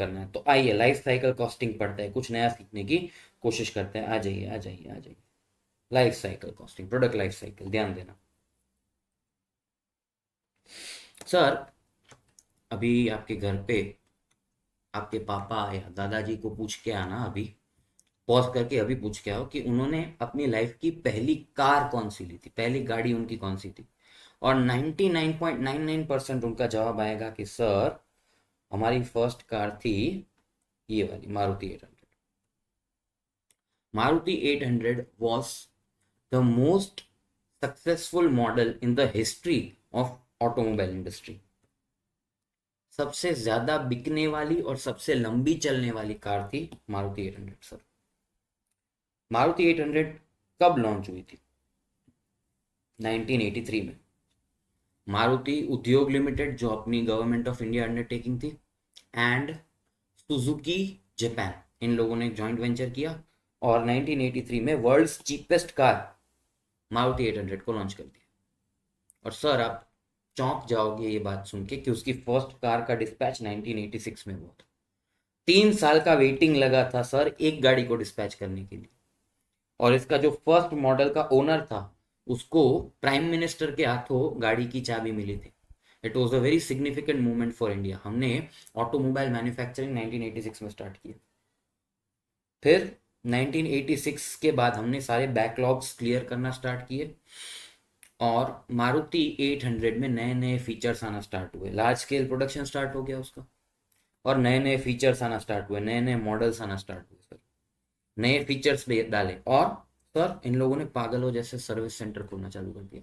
करना है। तो आइए लाइफ साइकिल कॉस्टिंग पढ़ते हैं, कुछ नया सीखने की कोशिश करते हैं। आ जाइए आ जाइए आ जाइए। Life cycle costing, product life cycle, ध्यान देना सर। अभी आपके घर पे आपके पापा या दादाजी को पूछ के आना, अभी पॉज करके अभी पूछ के आओ कि उन्होंने अपनी लाइफ की पहली कार कौन सी ली थी, पहली गाड़ी उनकी कौन सी थी। और 99.99% उनका जवाब आएगा कि सर हमारी फर्स्ट कार थी ये वाली Maruti 800। Maruti 800 was the most successful model in the history of automobile industry। सबसे ज्यादा बिकने वाली और सबसे लंबी चलने वाली कार थी मारुति 800 सर। मारुति 800 कब लॉन्च हुई थी? 1983 में। मारुति उद्योग लिमिटेड जो अपनी गवर्नमेंट ऑफ इंडिया अंडरटेकिंग थी, एंड सुजुकी जापान, इन लोगों ने जॉइंट वेंचर किया और 1983 में वर्ल्ड्स चीपेस्ट कार मारुति 800 को लॉन्च कर दिया। और सर आप चौंक जाओगे ये बात सुन के कि उसकी फर्स्ट कार का डिस्पैच 1986 में हुआ था। 3 साल का वेटिंग लगा था सर एक गाड़ी को डिस्पैच करने के लिए। और इसका जो फर्स्ट मॉडल का ओनर था उसको प्राइम मिनिस्टर के हाथों गाड़ी की चाबी मिली थी। It was a very significant movement for India. हमने ऑटोमोबाइल मैन्युफैक्चरिंग 1986 में स्टार्ट किया। फिर 1986 के बाद हमने सारे बैकलॉग्स क्लियर करना स्टार्ट किए और मारुति 800 में नए नए फीचर्स आना स्टार्ट हुए, लार्ज स्केल प्रोडक्शन स्टार्ट हो गया उसका, और नए नए फीचर्स आना स्टार्ट हुए, नए नए मॉडल्स आना स्टार्ट हुए सर, नए फीचर्स डाले। और सर इन लोगों ने पागलों जैसे सर्विस सेंटर खोलना चालू कर दिया।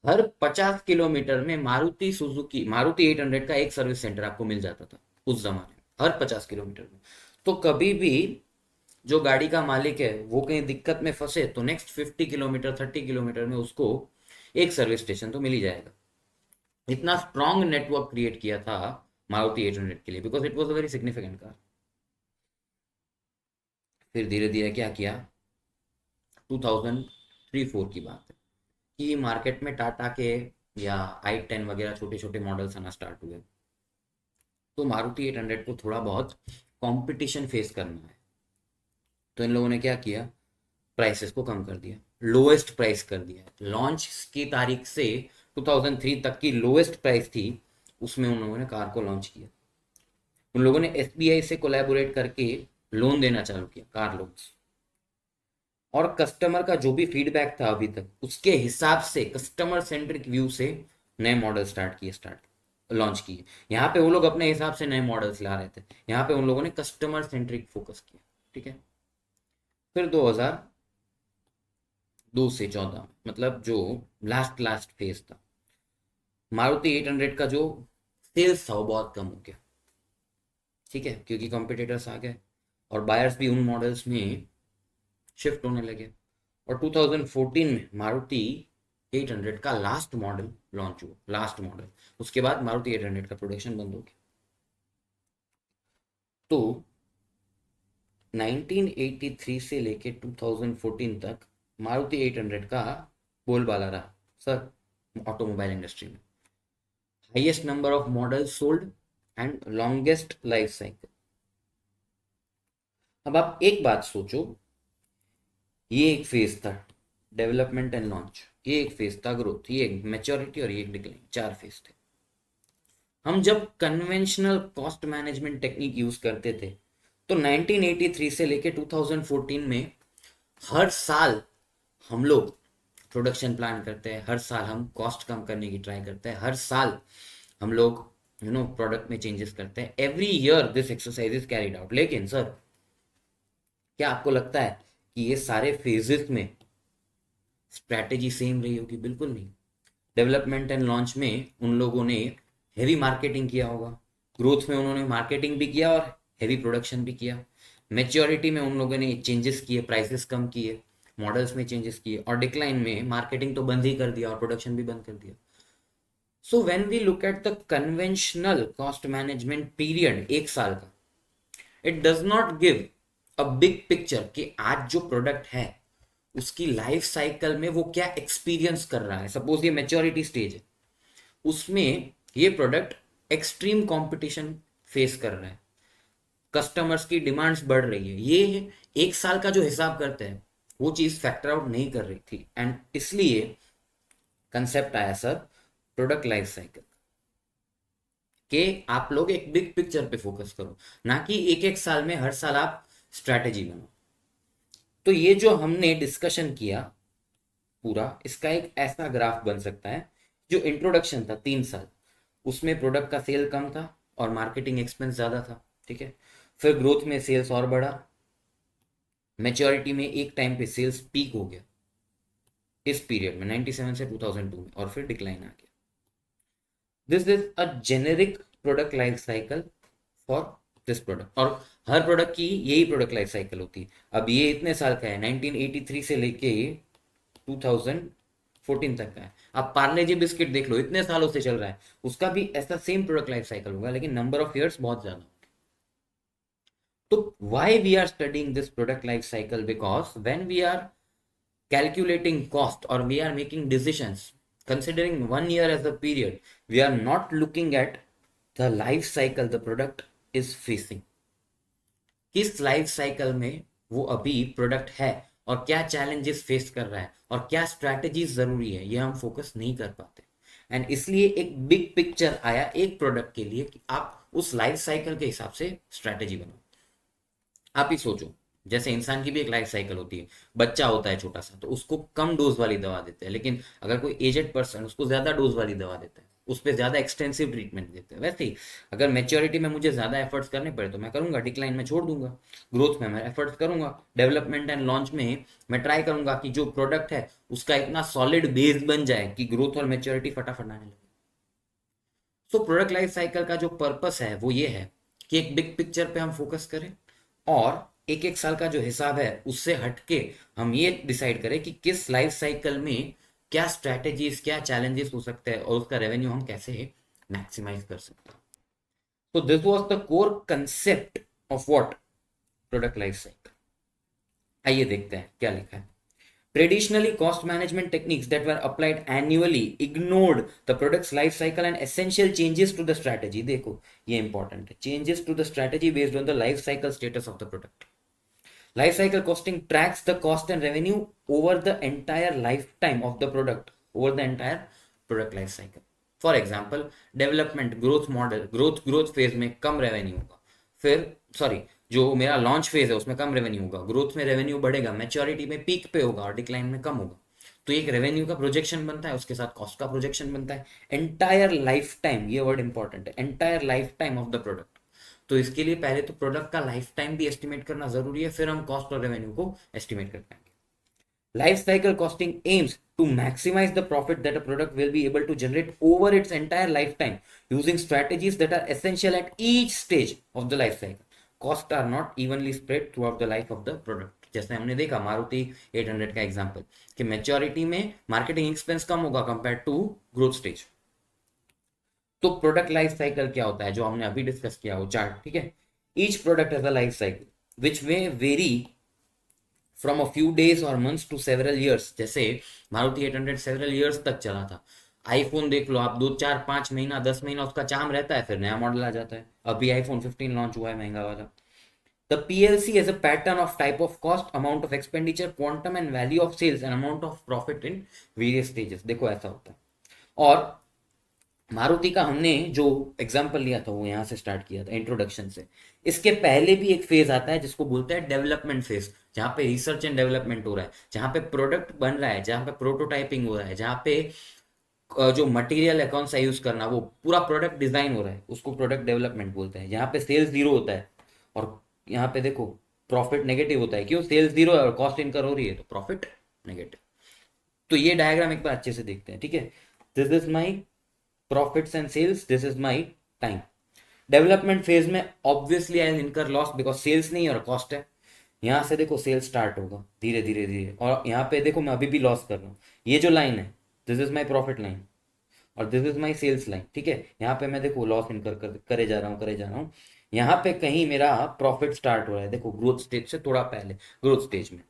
हर 50 किलोमीटर में मारुति सुजुकी मारुति 800 का एक सर्विस सेंटर आपको मिल जाता था उस जमाने में, हर 50 किलोमीटर में। तो कभी भी जो गाड़ी का मालिक है वो कहीं दिक्कत में फंसे तो नेक्स्ट 50 किलोमीटर 30 किलोमीटर में उसको एक सर्विस स्टेशन तो मिल ही जाएगा। इतना स्ट्रॉन्ग नेटवर्क क्रिएट किया था मारुति 800 के लिए, because it was a very significant car. फिर धीरे धीरे क्या किया, 2003-4 की बात है कि मार्केट में टाटा के या i10 वगैरह छोटे छोटे मॉडल्स आना स्टार्ट हुए। तो मारुति 800 को थोड़ा बहुत कंपटीशन फेस करना है, तो इन लोगों ने क्या किया, प्राइसेस को कम कर दिया, लोएस्ट प्राइस कर दिया। लॉन्च की तारीख से 2003 तक की लोएस्ट प्राइस थी उसमें उन लोगों ने कार को लॉन्च किया। उन लोगों ने एसबीआई से कोलैबोरेट करके लोन देना चालू किया, कार लोन्स। और कस्टमर का जो भी फीडबैक था अभी तक उसके हिसाब से कस्टमर सेंट्रिक व्यू से नए मॉडल स्टार्ट लॉन्च किए। यहाँ पे वो लोग अपने हिसाब से नए मॉडल्स ला रहे थे, यहाँ पे उन लोगों ने कस्टमर सेंट्रिक फोकस किया। ठीक है। फिर 2002 से 14 मतलब जो लास्ट फेज था, मारुति 800 का जो सेल्स था वो बहुत कम हो गया। ठीक है, क्योंकि कॉम्पिटिटर्स आ गए और बायर्स भी उन मॉडल्स में शिफ्ट होने लगे। और 2014 में मारुति 800 का लास्ट मॉडल लॉन्च हुआ, लास्ट मॉडल। उसके बाद मारुति 800 का प्रोडक्शन बंद हो गया। तो 1983 से लेके 2014 तक मारुति 800 का बोलबाला रहा सर ऑटोमोबाइल इंडस्ट्री में। Highest number of model sold and longest life cycle. अब आप एक बात सोचो, ये एक फेज था डेवलपमेंट एंड लॉन्च, ये एक फेज था ग्रोथ, ये एक मैच्योरिटी और ये एक डिक्लाइन, 4 फेज थे। हम जब conventional cost management technique use करते थे तो 1983 से लेके 2014 में हर साल हम लोग प्रोडक्शन प्लान करते हैं, हर साल हम कॉस्ट कम करने की ट्राई करते हैं, हर साल हम लोग प्रोडक्ट में चेंजेस करते हैं। Every year this exercise is carried out. लेकिन सर क्या आपको लगता है कि ये सारे फेजेस में स्ट्रैटेजी सेम रही होगी? बिल्कुल नहीं। डेवलपमेंट एंड लॉन्च में उन लोगों ने हेवी मार्केटिंग किया होगा, ग्रोथ में उन्होंने मार्केटिंग भी किया और हेवी प्रोडक्शन भी किया। मेच्योरिटी में उन लोगों ने चेंजेस किए, प्राइसेस कम किए, मॉडल्स में चेंजेस किए, और डिक्लाइन में मार्केटिंग तो बंद ही कर दिया और प्रोडक्शन भी बंद कर दिया। So when we look at the conventional cost management period 1 साल का, it does not give a big picture कि आज जो प्रोडक्ट है उसकी लाइफ साइकिल में वो क्या एक्सपीरियंस कर रहा है। सपोज ये मेच्योरिटी स्टेज है, उसमें ये प्रोडक्ट एक्सट्रीम कंपटीशन फेस कर रहा है, कस्टमर्स की डिमांड्स बढ़ रही है, ये एक साल का जो हिसाब करते हैं वो चीज फैक्टर आउट नहीं कर रही थी, एंड इसलिए कंसेप्ट आया सर प्रोडक्ट लाइफ साइकिल, कि आप लोग एक बिग पिक्चर पे फोकस करो, ना कि एक एक साल में हर साल आप स्ट्रैटेजी बनाओ। तो ये जो हमने डिस्कशन किया पूरा, इसका एक ऐसा ग्राफ बन सकता है, जो इंट्रोडक्शन था 3 साल, उसमें प्रोडक्ट का सेल कम था और मार्केटिंग एक्सपेंस ज्यादा था, ठीक है। फिर ग्रोथ में सेल्स और बढ़ा, मेच्योरिटी में एक टाइम पे सेल्स पीक हो गया इस पीरियड में 97 से 2002 में, और फिर डिक्लाइन आ गया। This is a generic product life cycle for this product, और हर प्रोडक्ट की यही प्रोडक्ट लाइफ साइकिल होती है। अब ये इतने साल का है, 1983 से लेके 2014 तक का है। आप पार्ले जी बिस्किट देख लो, इतने सालों से चल रहा है, उसका भी ऐसा सेम प्रोडक्ट लाइफ साइकिल होगा, लेकिन नंबर ऑफ ईयर्स बहुत ज्यादा। तो why we are studying this product life cycle, because when we are calculating cost or we are making decisions considering 1 year as a period, we are not looking at the life cycle the product is facing, किस life cycle में वो अभी product है और क्या challenges face कर रहा है और क्या स्ट्रैटेजीज जरूरी है, ये हम फोकस नहीं कर पाते। एंड इसलिए एक बिग पिक्चर आया एक प्रोडक्ट के लिए कि आप उस लाइफ साइकिल के हिसाब से स्ट्रैटेजी बनाओ। आप ही सोचो, जैसे इंसान की भी एक लाइफ साइकिल होती है, बच्चा होता है छोटा सा तो उसको कम डोज वाली दवा देते हैं, लेकिन अगर कोई एजेड पर्सन उसको ज्यादा डोज वाली दवा देता है, उस पर ज्यादा एक्सटेंसिव ट्रीटमेंट देते हैं। वैसे ही अगर मेच्योरिटी में मुझे ज्यादा एफर्ट्स करने पड़े तो मैं करूंगा, डिक्लाइन में छोड़ दूंगा, ग्रोथ में मैं एफर्ट्स करूंगा, डेवलपमेंट एंड लॉन्च में मैं ट्राई करूंगा कि जो प्रोडक्ट है उसका इतना सॉलिड बेस बन जाए कि ग्रोथ और मेच्योरिटी फटाफट आने लगे। सो प्रोडक्ट लाइफ साइकिल का जो पर्पस है वो ये है कि एक बिग पिक्चर पे हम फोकस करें, और एक एक साल का जो हिसाब है उससे हटके हम ये डिसाइड करें कि किस लाइफ साइकिल में क्या स्ट्रैटेजीज, क्या चैलेंजेस हो सकते हैं और उसका रेवेन्यू हम कैसे मैक्सिमाइज कर सकते हैं। तो this was the core concept of what product life cycle. आइए देखते हैं क्या लिखा है। Traditionally, cost management techniques that were applied annually ignored the product's life cycle and essential changes to the strategy. देखो ये important है, changes to the strategy based on the life cycle status of the product. Life cycle costing tracks the cost and revenue over the entire lifetime of the product, over the entire product life cycle. For example, development growth model, growth phase में कम revenue होगा, फिर sorry जो मेरा launch phase है उसमें कम revenue होगा, growth में revenue बढ़ेगा, मैच्योरिटी में पीक पे होगा और डिक्लाइन में कम होगा। तो एक रेवेन्यू का प्रोजेक्शन बनता है, उसके साथ कॉस्ट का प्रोजेक्शन बनता है, एंटायर लाइफ टाइम, ये वर्ड इंपॉर्टेंट है, entire life time of the product. तो इसके लिए पहले तो प्रोडक्ट का लाइफ टाइम भी एस्टिमेट करना जरूरी है, फिर हम कॉस्ट और रेवेन्यू को एस्टिमेट कर पाएंगे। Life cycle costing aims to maximize the profit that a product will be able to generate over its entire lifetime using strategies that are essential at each stage of the life cycle. Costs are not evenly spread throughout the life of the product. जैसे हमने देखा मारुति 800 का example, कि maturity में marketing expense कम होगा compare to growth stage. तो product life cycle क्या होता है जो हमने अभी डिस्कस किया वो चार्ट, ठीक है। Each product has a life cycle which में vary from a few days और मंथ्स टू सेवरल ईयर्स। जैसे मारुति 800 सेवरल ईयर्स तक चला था। आईफोन देख लो आप, 2 4 5 महीना 10 महीना उसका चार्म रहता है, फिर नया मॉडल आ जाता है। अभी आईफोन 15 लॉन्च हुआ है महंगा वाला। The PLC is a pattern of type of cost, amount of expenditure, quantum and value of sales and amount of profit in various stages। देखो ऐसा होता है। और मारुति का हमने जो एग्जांपल लिया था वो यहाँ से स्टार्ट किया था इंट्रोडक्शन से। इसके पहले भी एक फेज आता है जिसको बोलते हैं डेवलपमेंट फेज, जहाँ पे रिसर्च एंड डेवलपमेंट हो रहा है, जहाँ पे प्रोडक्ट बन रहा है, जहाँ पे प्रोटोटाइपिंग हो रहा है, जहाँ पे जो मटेरियल है कौन सा यूज करना, वो पूरा प्रोडक्ट डिजाइन हो रहा है, उसको प्रोडक्ट डेवलपमेंट बोलते हैं। यहाँ पे सेल्स जीरो होता है और यहाँ पे देखो प्रॉफिट नेगेटिव होता है। क्यों? सेल्स जीरो है और कॉस्ट इनकर हो रही है तो प्रॉफिट नेगेटिव। तो ये डायग्राम एक बार अच्छे से देखते हैं, ठीक है। This is my profits and sales, this is my time. Development phase में obviously I incur loss because sales नहीं है और कॉस्ट है। यहाँ से देखो सेल्स स्टार्ट होगा धीरे धीरे धीरे, और यहाँ पे देखो मैं अभी भी लॉस कर रहा हूँ। ये जो लाइन है this is my profit line और this is my sales line, ठीक है। यहाँ पे मैं देखो लॉस इनकर करे जा रहा हूँ करे जा रहा हूँ। यहाँ पे कहीं मेरा प्रॉफिट स्टार्ट हो रहा है, देखो ग्रोथ स्टेज से थोड़ा पहले, ग्रोथ स्टेज में।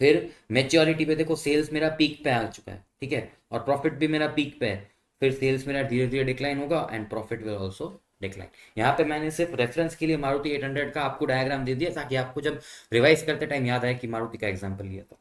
फिर मेच्योरिटी पे देखो सेल्स मेरा पीक पे आ चुका है, ठीक है, और प्रॉफिट भी मेरा पीक पे है। फिर सेल्स मेरा धीरे धीरे डिक्लाइन होगा and profit will also decline. यहाँ पे मैंने सिर्फ रेफरेंस के लिए मारुति 800 का आपको डायग्राम दे दिया ताकि आपको जब रिवाइज करते टाइम याद आए कि मारुति का एग्जांपल लिया था।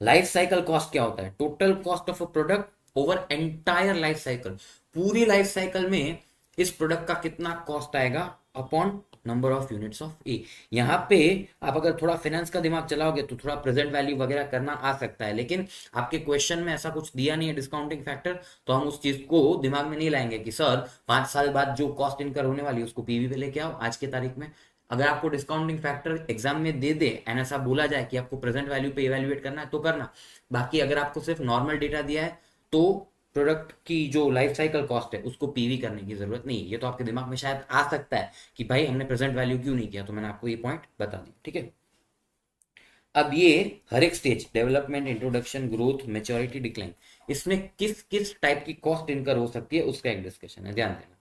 लाइफ साइकिल कॉस्ट क्या होता है? Total cost of a product over entire life cycle, पूरी लाइफ साइकिल में इस प्रोडक्ट का कितना कॉस्ट आएगा upon number of units of A. यहाँ पे आप अगर थोड़ा फाइनेंस का दिमाग चलाओगे तो थोड़ा प्रेजेंट वैल्यू वगैरह करना आ सकता है, लेकिन आपके क्वेश्चन में ऐसा कुछ दिया नहीं है डिस्काउंटिंग फैक्टर, तो हम उस चीज को दिमाग में नहीं लाएंगे कि सर 5 साल बाद जो कॉस्ट इनकर होने वाली है उसको पीवी पे लेके आओ आज के तारीख में। अगर आपको डिस्काउंटिंग फैक्टर एग्जाम में दे दे एंड ऐसा बोला जाए कि आपको प्रेजेंट वैल्यू पे इवेल्युएट करना है तो करना, बाकी अगर आपको सिर्फ नॉर्मल डेटा दिया है तो प्रोडक्ट की जो लाइफ साइकिल कॉस्ट है उसको पीवी करने की जरूरत नहीं है। ये तो आपके दिमाग में शायद आ सकता है कि भाई हमने प्रेजेंट वैल्यू क्यों नहीं किया, तो मैंने आपको ये पॉइंट बता दिया, ठीक है। अब ये हर एक stage, development, introduction, growth, maturity, decline, इसमें किस किस टाइप की कॉस्ट इनकर हो सकती है उसका एक डिस्कशन है, ध्यान देना।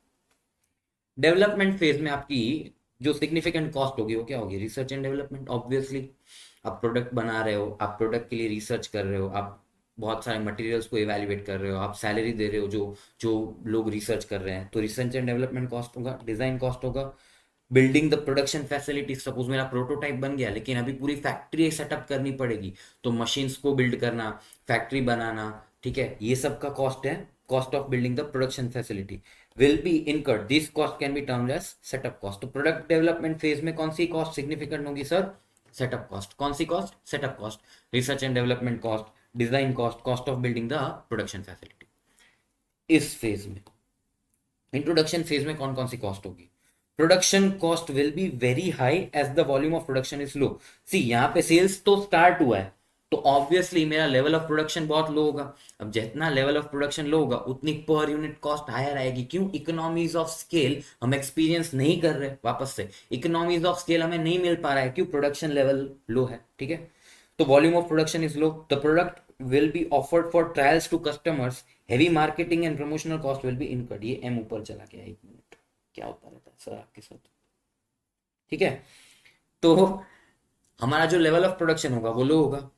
डेवलपमेंट फेज में आपकी जो सिग्निफिकेंट कॉस्ट होगी वो क्या होगी? Research and development, obviously. आप प्रोडक्ट बना रहे हो, आप प्रोडक्ट के लिए रिसर्च कर रहे हो, आप बहुत सारे मटेरियल्स को इवेल्युएट कर रहे हो, आप सैलरी दे रहे हो जो जो लोग रिसर्च कर रहे हैं, तो रिसर्च एंड डेवलपमेंट कॉस्ट होगा। डिजाइन कॉस्ट होगा। Building the production facility, suppose मेरा प्रोटोटाइप बन गया लेकिन अभी पूरी फैक्ट्री सेटअप करनी पड़ेगी, तो मशीन्स को बिल्ड करना, फैक्ट्री बनाना, ठीक है, ये सब का कॉस्ट है, cost of building the production facility will be incurred, this cost can be termed as setup cost. तो प्रोडक्ट डेवलपमेंट फेज में कौन सी कॉस्ट सिग्निफिकेंट होगी सर? Setup cost. कौन सी cost? Setup cost. Research and development cost, design cost, cost of building the production facility. इस phase में, introduction phase में कौन कौन सी कॉस्ट होगी? Production cost will be very high as the volume of production is low. See यहाँ पे sales तो स्टार्ट हुआ है तो ऑब्वियसली मेरा लेवल ऑफ प्रोडक्शन बहुत लो होगा। अब जितना लेवल ऑफ प्रोडक्शन लो होगा उतनी पर यूनिट कॉस्ट हायर आएगी। क्यों? इकोनॉमीज ऑफ स्केल हम एक्सपीरियंस नहीं कर रहे, वापस से इकोनॉमीज ऑफ स्केल हमें नहीं मिल पा रहा है। क्यों? प्रोडक्शन लेवल लो है, ठीक है। तो volume of production is low, the product will be offered for trials to customers, heavy marketing and promotional cost will be incurred. ये एम ऊपर चला गया, एक मिनट, क्या होता रहता है सर आपके साथ, ठीक है। तो हमारा जो लेवल ऑफ प्रोडक्शन होगा वो लो होगा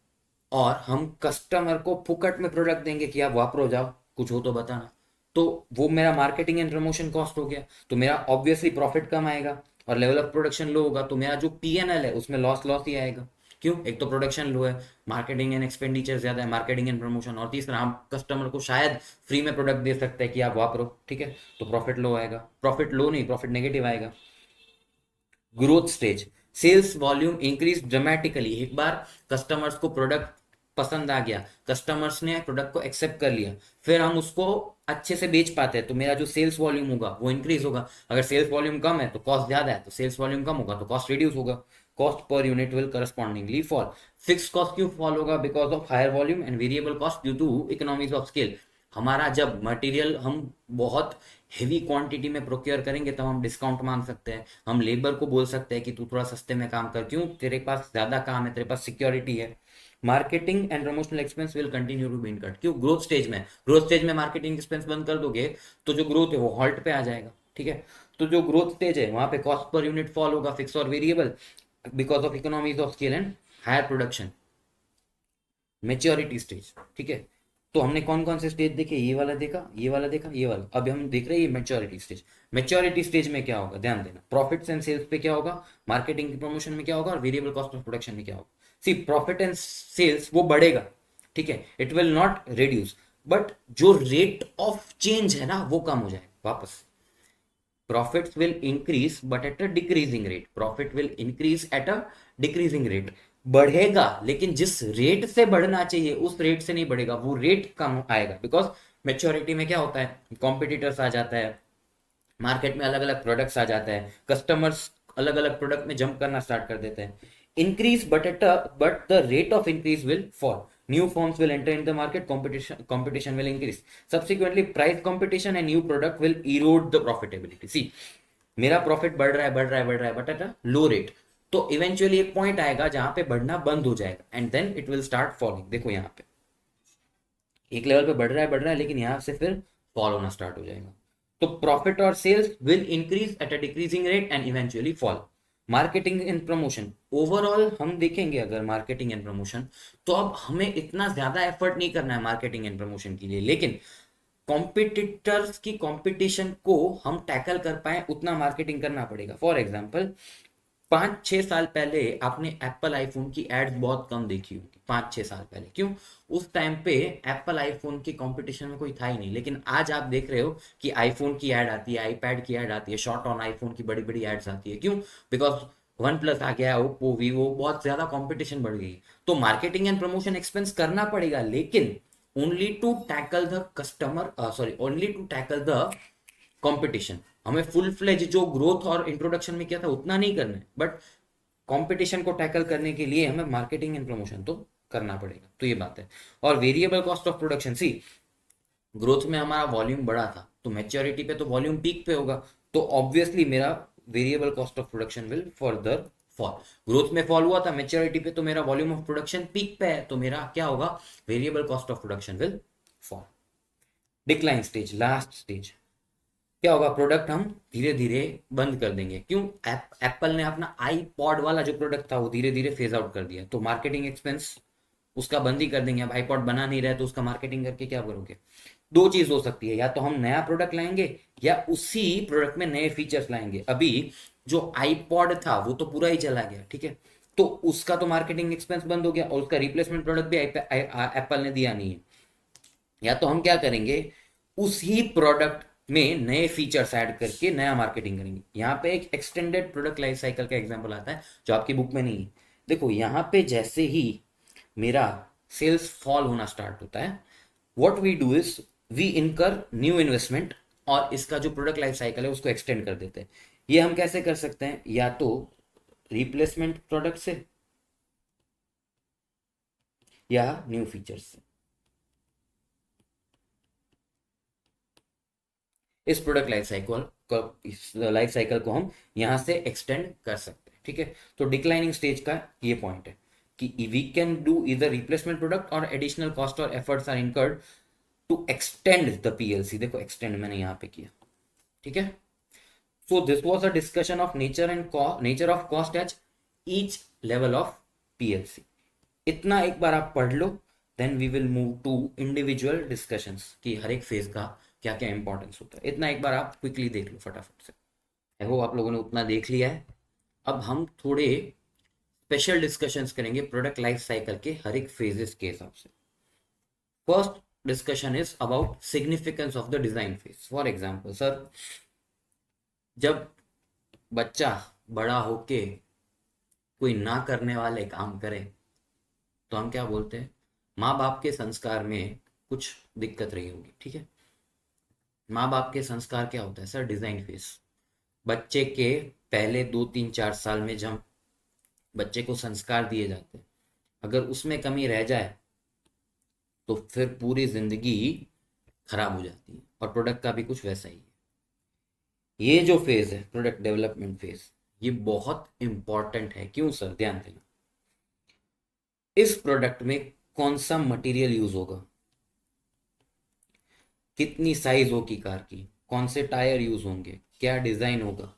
और हम कस्टमर को फुकट में प्रोडक्ट देंगे कि आप वापरो जाओ, कुछ हो तो बताना, तो वो मेरा मार्केटिंग एंड प्रमोशन कॉस्ट हो गया। तो मेरा ऑब्वियसली प्रॉफिट कम आएगा और लेवल ऑफ प्रोडक्शन लो होगा तो मेरा जो पीएनएल है उसमें लॉस लॉस ही आएगा। क्यों? एक तो प्रोडक्शन लो है, मार्केटिंग एंड एक्सपेंडिचर ज्यादा है, मार्केटिंग एंड प्रमोशन, और तीसरा हम कस्टमर को शायद फ्री में प्रोडक्ट दे सकते हैं कि आप वापरो, ठीक है, तो प्रॉफिट लो आएगा। प्रॉफिट लो नहीं, प्रॉफिट नेगेटिव आएगा। Growth stage, sales volume increase dramatically. एक बार कस्टमर्स को प्रोडक्ट पसंद आ गया, कस्टमर्स ने प्रोडक्ट को एक्सेप्ट कर लिया, फिर हम उसको अच्छे से बेच पाते हैं तो मेरा जो सेल्स वॉल्यूम होगा वो इंक्रीज होगा। अगर सेल्स वॉल्यूम कम है तो कॉस्ट ज्यादा है, तो सेल्स वॉल्यूम कम होगा तो कॉस्ट रिड्यूस होगा, cost per unit will correspondingly fall. Fix cost क्यों फॉल होगा? Because of higher volume and variable cost due to economies of scale. हमारा जब मटेरियल हम बहुत हेवी क्वांटिटी में प्रोक्योर करेंगे तब हम डिस्काउंट मांग सकते हैं, हम लेबर को बोल सकते हैं कि तू थोड़ा सस्ते में काम कर, क्यों? तेरे पास ज्यादा काम है, तेरे पास सिक्योरिटी है। Marketing and promotional expense will continue to be incurred. क्यों? ग्रोथ स्टेज में, ग्रोथ स्टेज में मार्केटिंग एक्सपेंस बंद कर दोगे तो जो ग्रोथ है वो हॉल्ट पे आ जाएगा, ठीक है। तो जो ग्रोथ स्टेज है वहां पे कॉस्ट पर यूनिट फॉल होगा, फिक्स और variable, because of economies of scale and higher production. Maturity stage, ठीक है। तो हमने कौन कौन से स्टेज देखे? ये वाला देखा, ये वाला देखा, ये वाला, अब हम देख रहे हैं ये मेच्योरिटी स्टेज। मेच्योरिटी स्टेज में क्या होगा? ध्यान देना, प्रॉफिट्स एंड सेल्स पे क्या होगा, मार्केटिंग प्रमोशन में क्या होगा और वेरिएबल कॉस्ट ऑफ प्रोडक्शन में क्या होगा। सी, प्रॉफिट एंड सेल्स वो बढ़ेगा, ठीक है, it will not reduce, but जो रेट ऑफ चेंज है ना वो कम हो जाएगा। वापस, profits will increase but at a decreasing rate, profit will increase at a decreasing rate, बढ़ेगा लेकिन जिस रेट से बढ़ना चाहिए उस रेट से नहीं बढ़ेगा, वो रेट कम आएगा। बिकॉज मेच्योरिटी में क्या होता है, कॉम्पिटिटर्स आ जाता है, मार्केट में अलग अलग प्रोडक्ट्स आ जाता है, कस्टमर्स अलग अलग प्रोडक्ट में जंप करना स्टार्ट कर देते हैं। Increase but the rate of increase will fall, new firms will enter in the market, competition will increase, subsequently price competition and new product will erode the profitability। see, मेरा profit बढ़ रहा है बढ़ रहा है बढ़ रहा है but at a low rate, तो इवेंचुअली एक पॉइंट आएगा जहां पे बढ़ना बंद हो जाएगा and then it will start falling. देखो यहाँ पे एक लेवल पे बढ़ रहा है लेकिन यहां से फिर फॉल होना स्टार्ट हो जाएगा। तो प्रॉफिट और sales will increase at a decreasing rate and eventually fall. Marketing and promotion, overall हम देखेंगे अगर मार्केटिंग एंड प्रमोशन, तो अब हमें इतना ज्यादा एफर्ट नहीं करना है मार्केटिंग एंड प्रमोशन के लिए, लेकिन कॉम्पिटिटर्स की कंपटीशन को हम टैकल कर पाए उतना मार्केटिंग करना पड़ेगा। फॉर एग्जांपल 5-6 साल पहले आपने एप्पल आईफोन की एड्स बहुत कम देखी होगी, 5-6 साल पहले। क्यों? उस टाइम पे एप्पल आईफोन की कंपटीशन में कोई था ही नहीं। लेकिन आज आप देख रहे हो कि आईफोन की एड आती है, आईपैड की एड आती है, शॉर्ट ऑन आईफोन की बड़ी बड़ी एड्स आती है। क्यों? बिकॉज वन प्लस आ गया, ओप्पो, वीवो, बहुत ज्यादा कंपटीशन बढ़ गई। तो मार्केटिंग एंड प्रमोशन एक्सपेंस करना पड़ेगा, लेकिन only to tackle the customer, sorry, only to tackle the competition. हमें फुल फ्लेज जो ग्रोथ और इंट्रोडक्शन में किया था उतना नहीं करना है, बट कंपटीशन को टैकल करने के लिए हमें मार्केटिंग एंड प्रमोशन तो करना पड़ेगा। तो ये बात है। और variable cost of production, see, growth में हमारा वॉल्यूम बढ़ा था, तो मैच्योरिटी पे तो वॉल्यूम पीक पे होगा, तो ऑब्वियसली मेरा variable cost of production will further fall. Growth में फॉल हुआ था, मैच्योरिटी पे तो मेरा वॉल्यूम ऑफ प्रोडक्शन पीक पे है, तो मेरा क्या होगा, variable cost of production will fall. Decline stage, last stage, क्या होगा, प्रोडक्ट हम धीरे धीरे बंद कर देंगे। क्यों? एप्पल ने अपना आईपॉड वाला जो प्रोडक्ट था वो धीरे धीरे फेज आउट कर दिया, तो मार्केटिंग एक्सपेंस उसका बंद ही कर देंगे। अब आईपॉड बना नहीं रहे तो उसका मार्केटिंग करके क्या करोगे? दो चीज हो सकती है, या तो हम नया प्रोडक्ट लाएंगे या उसी प्रोडक्ट में नए फीचर्स लाएंगे। अभी जो आईपॉड था वो तो पूरा ही चला गया, ठीक है, तो उसका तो मार्केटिंग एक्सपेंस बंद हो गया, और उसका रिप्लेसमेंट प्रोडक्ट भी एप्पल ने दिया नहीं है। या तो हम क्या करेंगे, उसी प्रोडक्ट में नए फीचर्स ऐड करके नया मार्केटिंग करेंगे। यहाँ पे एक एक्सटेंडेड प्रोडक्ट लाइफ साइकिल का एग्जांपल आता है जो आपकी बुक में नहीं है। देखो यहाँ पे जैसे ही मेरा सेल्स फॉल होना स्टार्ट होता है, what we do is we incur new investment, और इसका जो प्रोडक्ट लाइफ साइकिल है उसको एक्सटेंड कर देते हैं। ये हम कैसे कर सकते हैं, या तो रिप्लेसमेंट प्रोडक्ट से या न्यू फीचर्स से। इस प्रोडक्ट लाइफ साइकिल को हम यहां से एक्सटेंड कर सकते हैं, ठीक है। तो डिक्लाइनिंग स्टेज का ये पॉइंट है कि वी कैन डू इधर रिप्लेसमेंट प्रोडक्ट और एडिशनल कॉस्ट और efforts are incurred to extend the PLC. देखो एक्सटेंड मैंने यहां पे किया, ठीक है। So this was a discussion of nature of cost at each level of PLC. इतना एक बार आप पढ़ लो, then we will move to individual discussions कि हर एक फेज का क्या क्या इंपॉर्टेंस होता है। इतना एक बार आप क्विकली देख लो फटाफट से। आई होप आप लोगों ने उतना देख लिया है। अब हम थोड़े स्पेशल डिस्कशंस करेंगे प्रोडक्ट लाइफ साइकिल के हर एक फेजेस के हिसाब से। First discussion is about significance of the design phase. For example sir, जब बच्चा बड़ा होके कोई ना करने वाले काम करे तो हम क्या बोलते हैं, माँ बाप के संस्कार में कुछ दिक्कत रही होगी, ठीक है। माँ बाप के संस्कार क्या होता है सर, डिजाइन फेज। बच्चे के पहले 2-3-4 साल में जब बच्चे को संस्कार दिए जाते हैं, अगर उसमें कमी रह जाए तो फिर पूरी जिंदगी खराब हो जाती है। और प्रोडक्ट का भी कुछ वैसा ही है। ये जो फेज है प्रोडक्ट डेवलपमेंट फेज, ये बहुत इंपॉर्टेंट है। क्यों सर? ध्यान देना, इस प्रोडक्ट में कौन सा मटेरियल यूज होगा, कितनी साइज होगी कार की, कौन से टायर यूज होंगे, क्या डिजाइन होगा,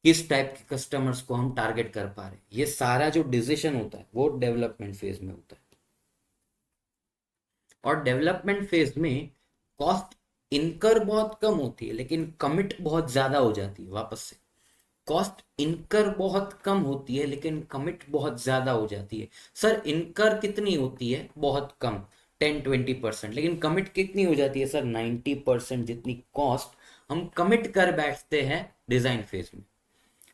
किस टाइप के कस्टमर्स को हम टारगेट कर पा रहे हैं, ये सारा जो डिसीजन होता है वो डेवलपमेंट फेज में होता है। और डेवलपमेंट फेज में कॉस्ट इनकर बहुत कम होती है लेकिन कमिट बहुत ज्यादा हो जाती है। वापस से, कॉस्ट इनकर बहुत कम होती है लेकिन कमिट बहुत ज्यादा हो जाती है। सर इनकर कितनी होती है? बहुत कम, 10-20%, लेकिन कमिट कितनी हो जाती है सर? 90% जितनी कॉस्ट हम कमिट कर बैठते हैं डिजाइन फेज में।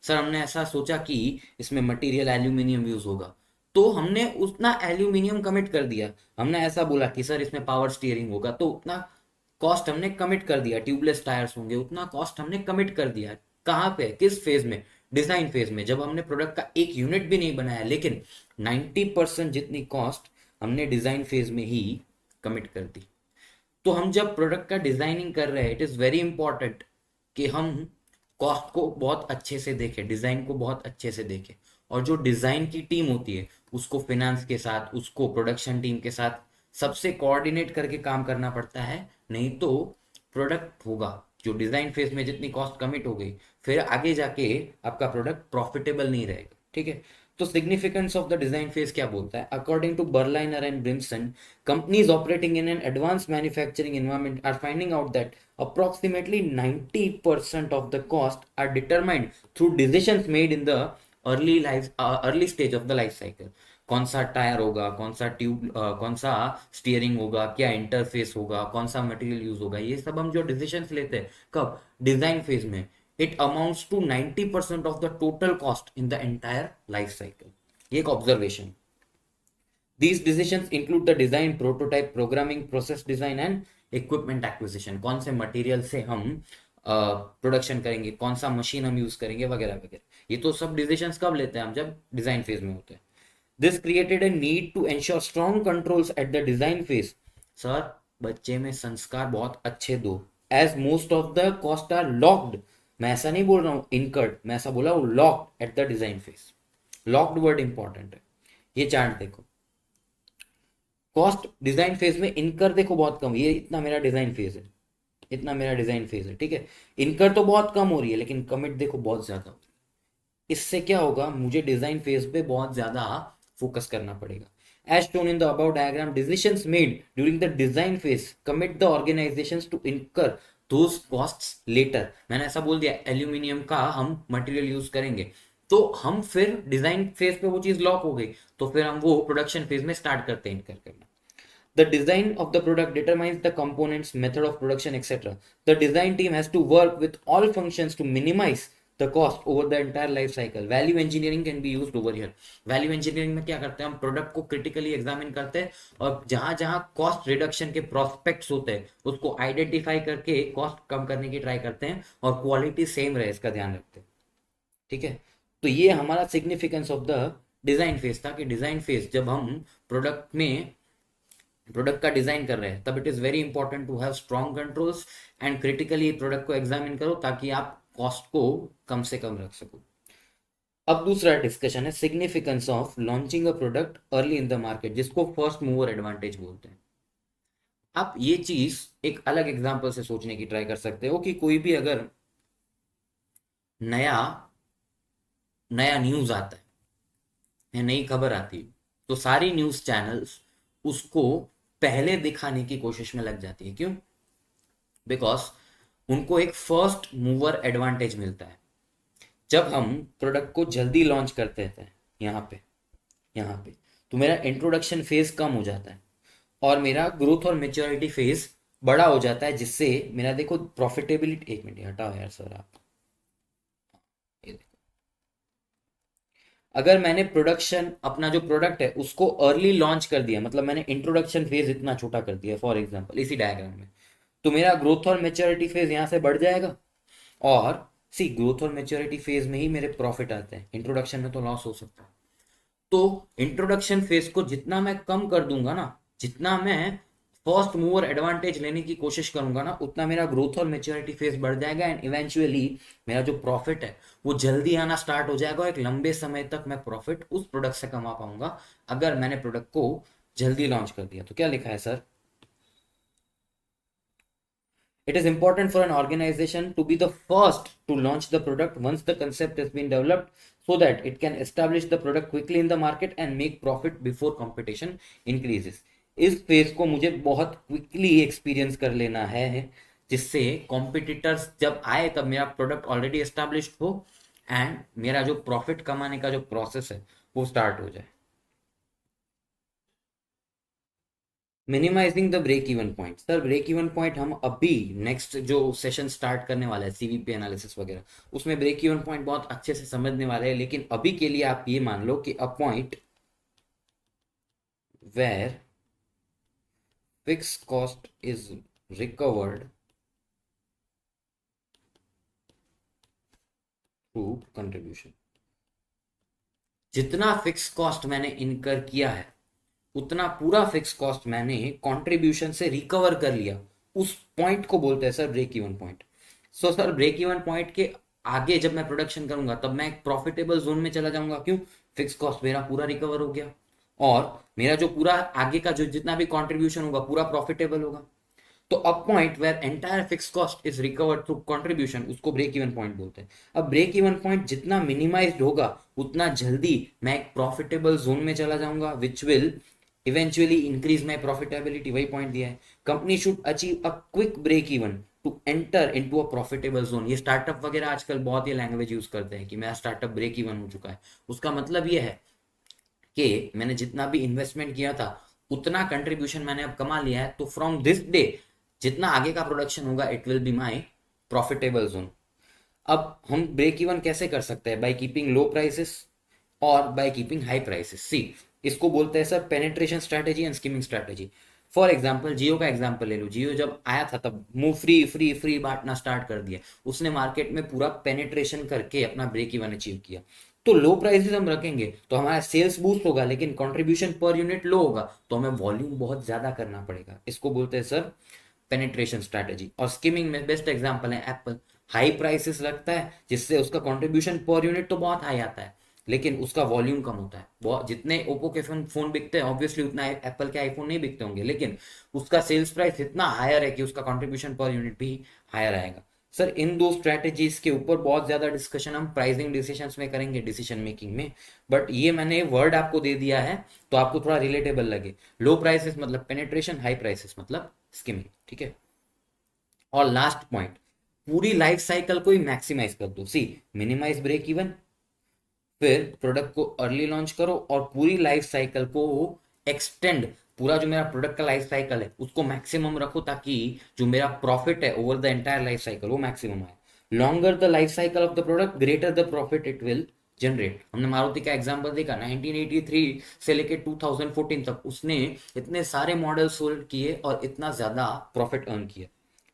सर हमने ऐसा सोचा कि इसमें मटेरियल एल्यूमिनियम यूज होगा, तो हमने उतना एल्यूमिनियम कमिट कर दिया। हमने ऐसा बोला कि सर इसमें पावर स्टीयरिंग होगा, तो उतना कॉस्ट हमने कमिट कर दिया। ट्यूबलेस टायर्स होंगे, उतना कॉस्ट हमने कमिट कर दिया। कहाँ पे? किस फेज में? डिजाइन फेज में, जब हमने प्रोडक्ट का एक यूनिट भी नहीं बनाया, लेकिन 90% जितनी कॉस्ट हमने डिजाइन फेज में ही कमिट कर दी। तो हम जब प्रोडक्ट का डिजाइनिंग कर रहे हैं, इट इज वेरी इंपॉर्टेंट कि हम कॉस्ट को बहुत अच्छे से देखें, डिजाइन को बहुत अच्छे से देखें। और जो डिजाइन की टीम होती है उसको फाइनेंस के साथ, उसको प्रोडक्शन टीम के साथ सबसे कोऑर्डिनेट करके काम करना पड़ता है। नहीं तो प्रोडक्ट होगा जो डिजाइन फेज में जितनी कॉस्ट कमिट हो गई, फिर आगे जाके आपका प्रोडक्ट प्रॉफिटेबल नहीं रहेगा, ठीक है। तो significance of the design phase क्या बोलता है? According to Berliner and Brimson, companies operating in an advance manufacturing environment are finding out that approximately 90% of the cost are determined through decisions made in the early stage of the life cycle. कौन सा tyre होगा, कौन सा tube, कौन सा steering होगा, क्या interface होगा, कौन सा मटेरियल यूज होगा, ये सब हम जो डिसीजंस लेते हैं कब? डिजाइन फेज में. It amounts to 90% of the total cost in the entire life cycle. ये एक observation. These decisions include the design, prototype, programming, process design and equipment acquisition. कौन से मटेरियल से हम प्रोडक्शन करेंगे, कौन सा मशीन हम यूज करेंगे, वगैरह वगैरह. ये तो सब डिसीजंस कब लेते हैं हम? जब डिजाइन फेज में होते हैं. This created a need to ensure strong controls at the design phase. Sir, बच्चे में संस्कार बहुत अच्छे दो. As most of the cost are locked. मैं ऐसा नहीं बोल रहा हूँ इनकर्ड, मैं ऐसा बोला हूँ locked eight the design phase. Locked word important है. ये चार्ट देखो, कॉस्ट डिजाइन फेज में इनकर देखो बहुत कम. ये इतना मेरा डिजाइन फेज है, इतना मेरा डिजाइन फेज है, ठीक है. इनकर तो बहुत कम हो रही है, लेकिन कमिट देखो बहुत ज्यादा हो रही है. इससे क्या होगा? मुझे डिजाइन फेज पे बहुत ज्यादा फोकस करना पड़ेगा. As shown in the above diagram, decisions made during the design phase commit the organizations to incur those costs later. मैंने ऐसा बोल दिया एल्यूमिनियम का हम मटेरियल यूज करेंगे, तो हम फिर डिजाइन फेज पे वो चीज लॉक हो गई, तो फिर हम वो प्रोडक्शन फेज में स्टार्ट करते हैं इनकर करना. The design of the product determines the components, method of production, etc. The design team has to work with all functions to minimize the cost over the entire life cycle. Value engineering can be used over here. Value engineering में क्या करते हैं हम? Product को critically examine करते हैं और जहां जहां कॉस्ट रिडक्शन के प्रोस्पेक्ट्स होते हैं उसको आइडेंटिफाई करके कॉस्ट कम करने की ट्राई करते हैं और क्वालिटी सेम रहे इसका ध्यान रखते हैं. ठीक है, तो ये हमारा significance of the design phase था कि डिजाइन फेज जब हम प्रोडक्ट का डिजाइन कर रहे हैं तब it is very important to have strong controls and critically product को एग्जामिन करो ताकि आप कॉस्ट को कम से कम रख सको. अब दूसरा डिस्कशन है significance of launching a product early in the market, जिसको फर्स्ट मूवर एडवांटेज बोलते हैं. आप ये चीज एक अलग एग्जांपल से सोचने की ट्राई कर सकते हो कि कोई भी अगर नया नया न्यूज आता है या नई खबर आती है तो सारी न्यूज चैनल्स उसको पहले दिखाने की कोशिश में लग जाती है. क्यों? बिकॉज उनको एक फर्स्ट मूवर एडवांटेज मिलता है. जब हम प्रोडक्ट को जल्दी लॉन्च करते हैं यहाँ पे तो मेरा इंट्रोडक्शन फेज कम हो जाता है और मेरा ग्रोथ और मेच्योरिटी फेज बड़ा हो जाता है, जिससे मेरा देखो प्रॉफिटेबिलिटी. एक मिनट हटाओ यार सर आप. ये देखो, अगर मैंने प्रोडक्शन अपना जो प्रोडक्ट है उसको अर्ली लॉन्च कर दिया, मतलब मैंने इंट्रोडक्शन फेज इतना छोटा कर दिया फॉर एग्जांपल इसी डायग्राम में, तो मेरा ग्रोथ और मेच्योरिटी फेज यहाँ से बढ़ जाएगा. और सी ग्रोथ और मेच्योरिटी फेज में ही मेरे प्रॉफिट आते हैं, इंट्रोडक्शन में तो लॉस हो सकता है. तो इंट्रोडक्शन फेज को जितना मैं कम कर दूंगा ना, जितना मैं फर्स्ट मूवर एडवांटेज लेने की कोशिश करूंगा ना, उतना मेरा ग्रोथ और मेच्योरिटी फेज बढ़ जाएगा एंड इवेंचुअली मेरा जो प्रॉफिट है वो जल्दी आना स्टार्ट हो जाएगा. एक लंबे समय तक मैं प्रॉफिट उस प्रोडक्ट से कमा पाऊंगा अगर मैंने प्रोडक्ट को जल्दी लॉन्च कर दिया. तो क्या लिखा है sir? It is important for an organization to be the first to launch the product once the concept has been developed so that it can establish the product quickly in the market and make profit before competition increases. इस phase को मुझे बहुत quickly experience कर लेना है जिससे competitors जब आए तब मेरा प्रोडक्ट ऑलरेडी एस्टैब्लिश्ड हो एंड मेरा जो प्रॉफिट कमाने का जो प्रोसेस है वो स्टार्ट हो जाए. Minimising the break even point. Sir break even point हम अभी नेक्स्ट जो सेशन स्टार्ट करने वाला है सीवीपी एनालिसिस वगैरह उसमें ब्रेक इवन पॉइंट बहुत अच्छे से समझने वाले हैं, लेकिन अभी के लिए आप ये मान लो कि a point where fix cost is recovered through contribution. जितना फिक्स कॉस्ट मैंने इनकर किया है उतना पूरा फिक्स कॉस्ट मैंने कंट्रीब्यूशन से रिकवर कर लिया, उस पॉइंट को बोलते हैं sir break even point. So sir break even point के आगे जब मैं प्रोडक्शन करूंगा तब मैं एक प्रॉफिटेबल जोन में चला जाऊंगा. क्यों? फिक्स कॉस्ट मेरा पूरा रिकवर हो गया और मेरा जो पूरा आगे का जो जितना भी कंट्रीब्यूशन होगा पूरा प्रॉफिटेबल होगा. तो a point where entire fix cost is recovered through contribution, उसको ब्रेक इवन पॉइंट बोलते हैं। अब ब्रेक इवन पॉइंट जितना मिनिमाइज्ड होगा उतना जल्दी मैं एक प्रॉफिटेबल जोन में चला जाऊंगा, which will eventually increase my profitability. वही पॉइंट दिया है, company should achieve a quick break even to enter into a profitable zone. ये स्टार्टअप वगैरह आजकल बहुत ये लैंग्वेज यूज करते हैं कि मेरा स्टार्टअप ब्रेक इवन हो चुका है। उसका मतलब ये है कि मैंने जितना भी इन्वेस्टमेंट किया था उतना कंट्रीब्यूशन मैंने अब कमा लिया है, तो फ्रॉम दिस डे जितना आगे का प्रोडक्शन होगा it will be my profitable zone. अब हम ब्रेक इवन कैसे कर सकते हैं? बाय कीपिंग लो प्राइसेस और by keeping high prices. See, इसको बोलते हैं sir penetration strategy and skimming strategy. For example Jio का एग्जाम्पल ले लो। जियो जब आया था तब मुंह फ्री फ्री फ्री बांटना स्टार्ट कर दिया, उसने मार्केट में पूरा पेनिट्रेशन करके अपना ब्रेक इवन अचीव किया। तो लो प्राइसेस हम रखेंगे तो हमारा सेल्स बूस्ट होगा, लेकिन कंट्रीब्यूशन पर यूनिट लो होगा, तो हमें वॉल्यूम बहुत ज्यादा करना पड़ेगा। इसको बोलते हैं सर पेनिट्रेशन स्ट्रैटेजी। और स्कीमिंग में बेस्ट एग्जांपल है एप्पल। हाई प्राइसेस रखता है जिससे उसका कंट्रीब्यूशन पर यूनिट तो बहुत हाई आता है, लेकिन उसका वॉल्यूम कम होता है। बहुत जितने ओप्पो के फोन बिकते हैं ऑब्वियसली उतना एप्पल के आईफोन नहीं बिकते होंगे, लेकिन उसका सेल्स प्राइस इतना हायर है कि उसका कंट्रीब्यूशन पर यूनिट भी हायर आएगा। सर इन दो स्ट्रैटेजीज के ऊपर बहुत ज्यादा डिस्कशन हम प्राइसिंग डिसीजंस में करेंगे, डिसीजन मेकिंग में, बट ये मैंने वर्ड आपको दे दिया है तो आपको थोड़ा रिलेटेबल लगे। लो प्राइसेस मतलब पेनिट्रेशन, हाई प्राइसेस मतलब स्किमिंग, ठीक है। और लास्ट पॉइंट, पूरी लाइफ साइकिल को ही मैक्सिमाइज कर दो। सी, मिनिमाइज ब्रेक इवन, फिर प्रोडक्ट को अर्ली लॉन्च करो और पूरी लाइफ साइकिल को एक्सटेंड। पूरा जो मेरा प्रोडक्ट का लाइफ साइकिल है उसको मैक्सिमम रखो ताकि जो मेरा प्रॉफिट है over the entire life cycle वो मैक्सिमम आए। Longer the life cycle of the product greater the profit it will generate. हमने मारुति का एग्जांपल देखा, 1983 से लेके 2014 तक उसने इतने सारे मॉडल सोल्ड किए और इतना ज्यादा प्रॉफिट अर्न किया,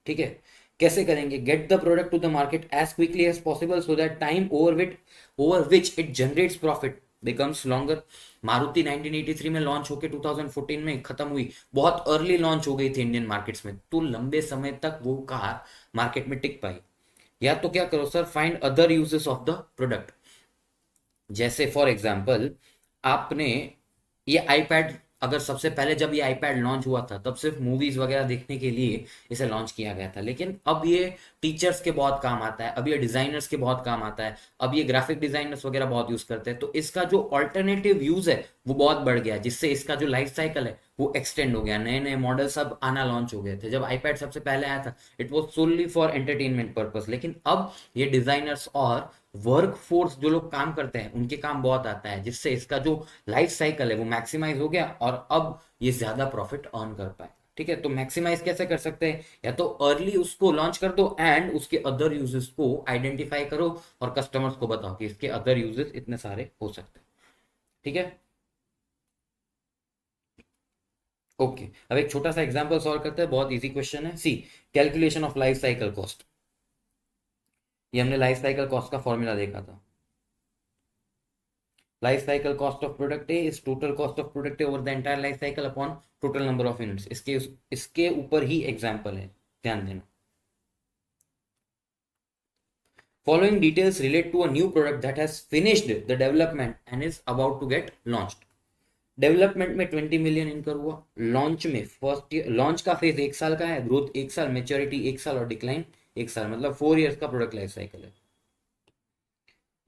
ठीक है। कैसे करेंगे? Get the product to the market as quickly as possible so that time over which it generates profit becomes longer. Maruti 1983 में लॉन्च होकर 2014 में खत्म हुई, बहुत अर्ली लॉन्च हो गई थी इंडियन मार्केट्स में, तो लंबे समय तक वो कार मार्केट में टिक पाई। या तो क्या करो sir, find other uses of the product. जैसे फॉर एग्जाम्पल आपने ये आईपैड, अगर सबसे पहले जब ये आईपैड लॉन्च हुआ था तब सिर्फ मूवीज वगैरह देखने के लिए इसे लॉन्च किया गया था, लेकिन अब ये टीचर्स के बहुत काम आता है, अब ये डिजाइनर्स के बहुत काम आता है, अब ये ग्राफिक डिजाइनर्स वगैरह बहुत यूज करते हैं, तो इसका जो ऑल्टरनेटिव यूज है वो बहुत बढ़ गया, जिससे इसका जो लाइफ साइकिल है वो एक्सटेंड हो गया। नए नए मॉडल सब आना लॉन्च हो गए थे। जब आईपैड सबसे पहले आया था it was solely for entertainment purpose, लेकिन अब ये डिजाइनर्स और वर्क फोर्स जो लोग काम करते हैं उनके काम बहुत आता है, जिससे इसका जो लाइफ साइकिल है वो मैक्सिमाइज हो गया और अब ये ज्यादा प्रॉफिट अर्न कर पाए, ठीक है। तो मैक्सिमाइज कैसे कर सकते हैं? या तो अर्ली उसको लॉन्च कर दो एंड उसके अदर यूजेस को आइडेंटिफाई करो और कस्टमर्स को बताओ कि इसके अदर यूजेस इतने सारे हो सकते हैं, ठीक है। ओके, अब एक छोटा सा एग्जांपल सॉल्व करते हैं, बहुत इजी क्वेश्चन है। See, calculation of life cycle cost. ये हमने लाइफ साइकिल कॉस्ट का फॉर्मूला देखा था। Life cycle cost of product A is total cost of product A over the entire life cycle upon total number of units. इसके ऊपर ही example है, ध्यान देना। Following details relate to a new product that has finished the development and is about to get launched. Development में 20 million इनकर हुआ, launch में first year, launch का फेज 1 साल का है, ग्रोथ 1 साल, मेच्योरिटी 1 साल और डिक्लाइन 1 साल, मतलब 4 इयर्स का प्रोडक्ट लाइफ साइकिल है।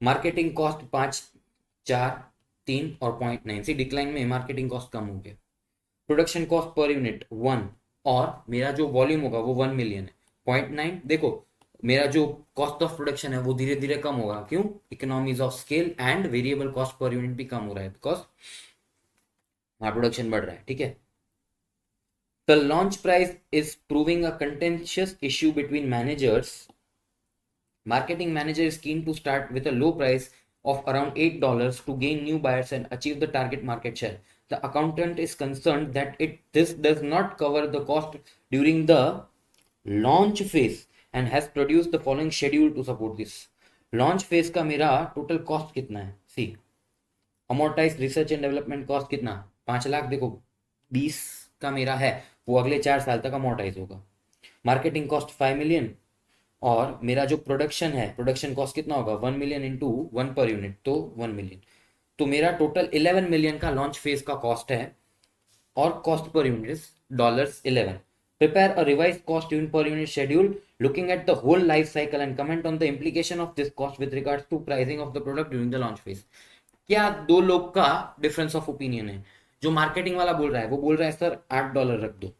मार्केटिंग कॉस्ट 5, 4, 3 और 0.9 से डिक्लाइन में मार्केटिंग कॉस्ट कम हो गया। प्रोडक्शन कॉस्ट पर यूनिट 1 और मेरा जो वॉल्यूम होगा वो 1 मिलियन है। 0.9 देखो, मेरा जो कॉस्ट ऑफ प्रोडक्शन है वो धीरे धीरे कम होगा, क्यों? Economies of scale and variable cost per unit भी कम हो रहा है बिकॉज हमारा प्रोडक्शन बढ़ रहा है, ठीक है। The launch price is proving a contentious issue between managers. Marketing manager is keen to start with a low price of around $8 to gain new buyers and achieve the target market share. The accountant is concerned that this does not cover the cost during the launch phase and has produced the following schedule to support this. Launch phase का मेरा total cost कितना है? See, amortized research and development cost कितना? 5 लाख। देखो 20 का मेरा है, वो अगले 4 साल तक अमोर्टाइज होगा। मार्केटिंग कॉस्ट 5 मिलियन और मेरा जो प्रोडक्शन है, प्रोडक्शन कॉस्ट कितना होगा? 1 मिलियन इंटू 1 पर यूनिट, तो 1 मिलियन। तो मेरा टोटल 11 मिलियन का लॉन्च फेज का कॉस्ट है और cost per unit $11। Prepare a revised cost per unit schedule looking at the whole life cycle and comment on the implication of this cost with regards to pricing of the product during the launch phase. क्या दो लोग का difference of opinion है? जो marketing वाला बोल रहा है वो बोल रहा है सर $8 रख दो,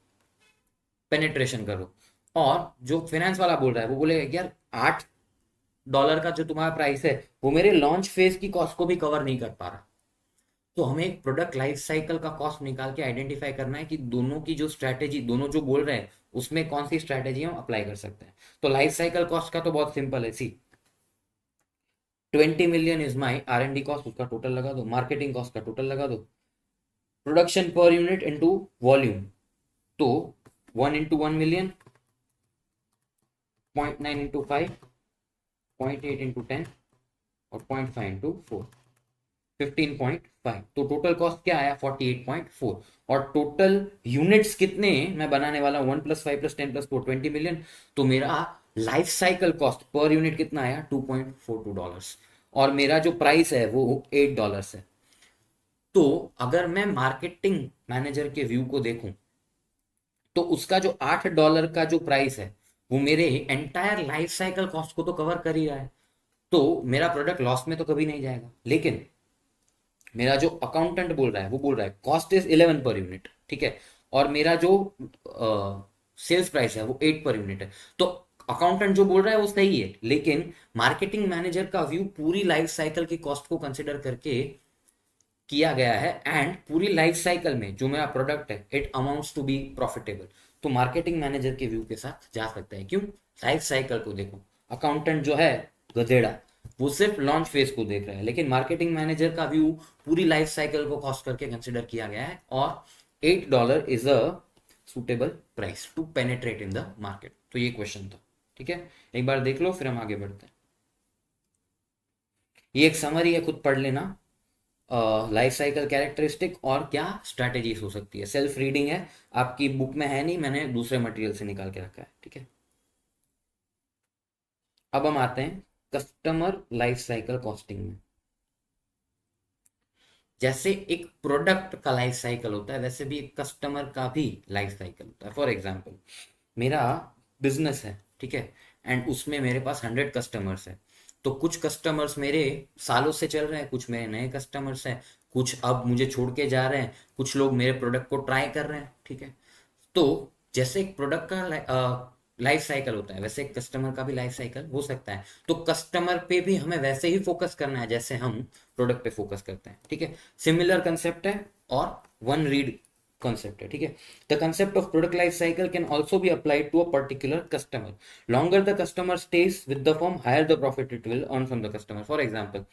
पेनेट्रेशन करो। और जो फाइनेंस वाला बोल रहा है वो बोलेगा यार $8 का जो तुम्हारा प्राइस है वो मेरे लॉन्च फेज की कॉस्ट को भी कवर नहीं कर पा रहा। तो हमें एक प्रोडक्ट लाइफ साइकिल का कॉस्ट निकाल के आइडेंटिफाई करना है कि दोनों की जो स्ट्रैटेजी, दोनों जो बोल रहे हैं उसमें कौन सी स्ट्रैटेजी हम अप्लाई कर सकते हैं। तो लाइफ साइकिल कॉस्ट का तो बहुत सिंपल है, सी 20 million is my R&D cost, उसका टोटल लगा दो, मार्केटिंग कॉस्ट का टोटल लगा दो, production per unit into volume, तो 1 इंटू 1 मिलियन, 0.9 इंटू 5, 0.8 इंटू 10 और 0.5 इंटू 4, 15.5। तो टोटल कॉस्ट क्या आया 48.4। और टोटल यूनिट्स कितने मैं बनाने वाला हूं 1 + 5 + 10 + 4 20 मिलियन। तो मेरा life cycle cost per unit कितना आया $2.42 और मेरा जो प्राइस है वो $8 है। तो अगर मैं मार्केटिंग मैनेजर के व्यू को देखूं तो उसका जो $8 का जो प्राइस है वो मेरे एंटायर लाइफ साइकिल कॉस्ट को तो कवर कर ही रहा है। तो मेरा प्रोडक्ट लॉस में तो कभी नहीं जाएगा। लेकिन मेरा जो अकाउंटेंट बोल रहा है वो बोल रहा है कॉस्ट इज 11 पर यूनिट, ठीक है, और मेरा जो सेल्स प्राइस है वो 8 पर यूनिट है। तो अकाउंटेंट जो बोल रहा है वो सही है, लेकिन मार्केटिंग मैनेजर का व्यू पूरी लाइफ साइकिल की कॉस्ट को कंसिडर करके किया गया है एंड पूरी लाइफ साइकिल में जो मेरा प्रोडक्ट है it amounts to be profitable. तो मार्केटिंग मैनेजर के व्यू के साथ जा सकता है। क्यों? लाइफ साइकिल को देखो। अकाउंटेंट जो है गधेड़ा, वो सिर्फ लॉन्च फेज को देख रहा है, लेकिन मार्केटिंग मैनेजर का व्यू पूरी लाइफ साइकिल को कॉस्ट करके कंसिडर किया गया है और $8 is a suitable price to penetrate in the market. तो ये क्वेश्चन था, ठीक है, एक बार देख लो फिर हम आगे बढ़ते हैं। ये एक समरी है, खुद पढ़ लेना। लाइफ साइकिल कैरेक्टरिस्टिक और क्या स्ट्रैटेजीज हो सकती है, सेल्फ रीडिंग है, आपकी बुक में है नहीं, मैंने दूसरे मटेरियल से निकाल के रखा है, ठीक है। अब हम आते हैं कस्टमर लाइफ साइकिल कॉस्टिंग में। जैसे एक प्रोडक्ट का लाइफ साइकिल होता है वैसे भी एक कस्टमर का भी लाइफ साइकिल होता है। फॉर एग्जाम्पल मेरा बिजनेस है, ठीक है, एंड उसमें मेरे पास 100 कस्टमर्स है। तो कुछ कस्टमर्स मेरे सालों से चल रहे हैं, कुछ मेरे नए कस्टमर्स हैं, कुछ अब मुझे छोड़ के जा रहे हैं, कुछ लोग मेरे प्रोडक्ट को ट्राई कर रहे हैं, ठीक है। तो जैसे एक प्रोडक्ट का लाइफ साइकिल होता है वैसे एक कस्टमर का भी लाइफ साइकिल हो सकता है। तो कस्टमर पे भी हमें वैसे ही फोकस करना है जैसे हम प्रोडक्ट पे फोकस करते हैं, ठीक है। सिमिलर कंसेप्ट है और वन रीड concept है, ठीक है। The concept of product life cycle can also be applied to a particular customer. Longer the customer stays with the firm, higher the profit it will earn from the customer. For example,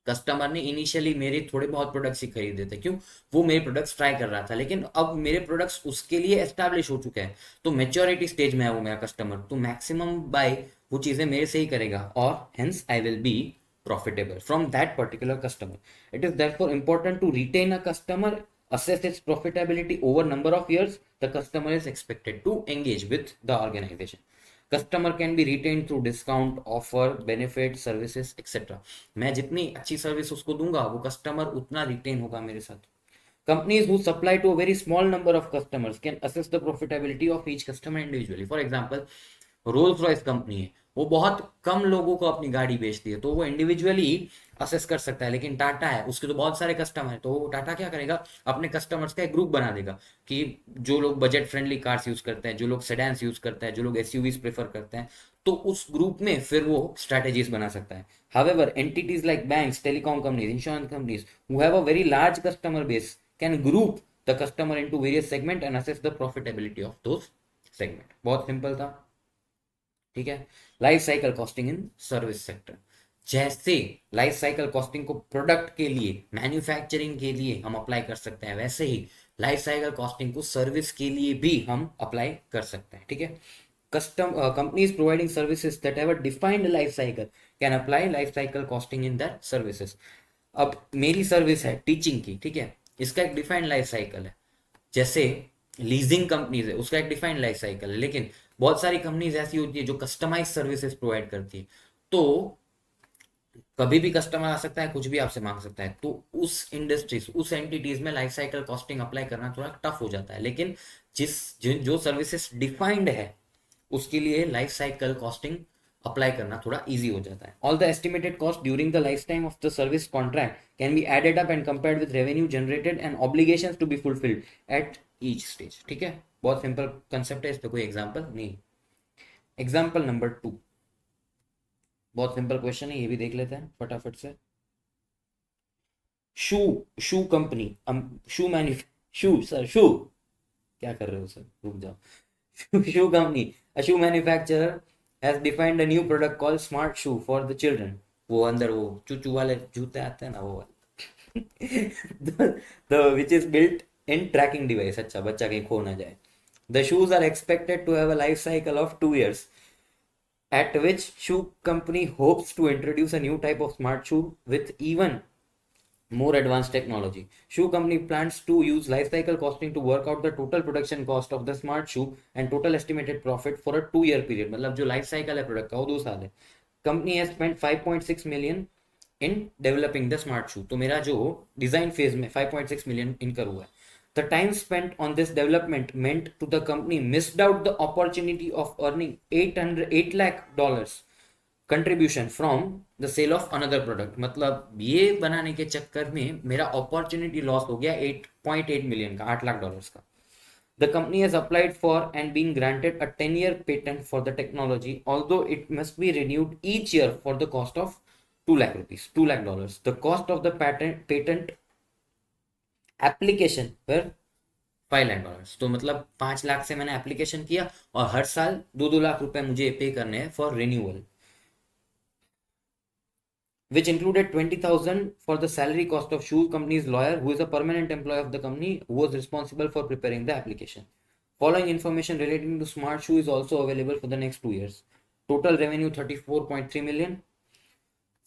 customer ने initially मेरे थोड़े बहुत products ही खरीदे थे, क्यों? वो मेरे products try कर रहा था, लेकिन अब मेरे प्रोडक्ट्स उसके लिए एस्टैब्लिश हो चुके हैं, तो मेच्योरिटी स्टेज में है वो मेरा कस्टमर, तो मैक्सिमम बाय वो चीजें मेरे से ही करेगा और hence I will be profitable from that particular customer. It is therefore important to retain a customer, assess its profitability over number of years. The customer is expected to engage with the organization. Customer can be retained through discount, offer, benefit, services, etc. मैं जितनी अच्छी service उसको दूंगा वो customer उतना retain होगा मेरे साथ। Companies who supply to a very small number of customers can assess the profitability of each customer individually. For example, Rolls Royce company है, वो बहुत कम लोगों को अपनी गाड़ी बेचती है, तो वो इंडिविजुअली असेस कर सकता है। लेकिन टाटा है, उसके तो बहुत सारे कस्टमर है, तो टाटा क्या करेगा, अपने कस्टमर्स का एक ग्रुप बना देगा कि जो लोग बजट फ्रेंडली कार्स यूज करते हैं, जो लोग सेडान्स यूज करते हैं, जो लोग एसयूवीज प्रेफर करते हैं, तो उस ग्रुप में फिर वो स्ट्रैटेजीज बना सकता है। However, entities like banks, telecom companies, insurance companies who have a very large customer base can group the customer into various segment and assess the profitability of those segment। बहुत simple था, ठीक है। Life cycle costing in service sector, जैसे life cycle costing को product के लिए, manufacturing के लिए हम अप्लाई कर सकते हैं, वैसे ही लाइफ साइकिल कॉस्टिंग को सर्विस के लिए भी हम अप्लाई कर सकते हैं, ठीक है। Custom companies providing services that have a defined life cycle can apply life cycle costing in that services. अब मेरी सर्विस है टीचिंग की, ठीक है, इसका एक डिफाइंड लाइफ साइकिल है। जैसे लीजिंग कंपनीज है, उसका एक डिफाइंड लाइफ साइकिल है। लेकिन बहुत सारी कंपनीज ऐसी होती है जो कस्टमाइज सर्विसेज प्रोवाइड करती है, तो कभी भी कस्टमर आ सकता है, कुछ भी आपसे मांग सकता है, तो उस इंडस्ट्रीज, उस एंटिटीज में लाइफ साइकिल कॉस्टिंग अप्लाई करना थोड़ा टफ हो जाता है। लेकिन जो सर्विसेज डिफाइंड है उसके लिए लाइफ साइकिल कॉस्टिंग अप्लाई करना थोड़ा इजी हो जाता है. All the estimated cost during the life time of the service contract can be added up and compared with revenue generated and obligations to be fulfilled at each stage. ठीक है, बहुत simple concept है, इस पे कोई example नहीं. Example number 2, बहुत simple question है, ये भी देख लेते हैं फटाफट से. शू शू कंपनी, शू मैन्यु शू सर शू क्या कर रहे हो सर, रुक जाओ. shoe company, a shoe manufacturer has defined a new product called smart shoe for the children. वो अंदर वो चूचू वाले जूते आते हैं ना, वो वाले. the which is built in tracking device. अच्छा, बच्चा कहीं खो ना जाए. The shoes are expected to have a life cycle of 2 years, at which shoe company hopes to introduce a new type of smart shoe with even more advanced technology. Shoe company plans to use life cycle costing to work out the total production cost of the smart shoe and total estimated profit for a 2 year period. मतलब जो life cycle है product का वो 2 साल है. Company has spent 5.6 million in developing the smart shoe. तो मेरा जो डिजाइन फेज में 5.6 million इनकर हुआ है. The time spent on this development meant to the company missed out the opportunity of earning $8 lakh contribution from the sale of another product. मतलब ये बनाने के चक्कर में मेरा अपॉर्चुनिटी लॉस हो गया 8.8 मिलियन का, $8 लाख का. The company has applied for and been granted a 10-year patent for the technology, although it must be renewed each year for the cost of 2 lakh rupees, $2 lakh. The cost of the patent application were $5 lakh. तो मतलब 5 लाख से मैंने application किया और हर साल 2-2 लाख रुपए मुझे पे करने हैं for renewal, which included 20,000 for the salary cost of shoe company's lawyer, who is a permanent employee of the company, who was responsible for preparing the application. Following information relating to smart shoe is also available for the next 2 years. Total revenue 34.3 million,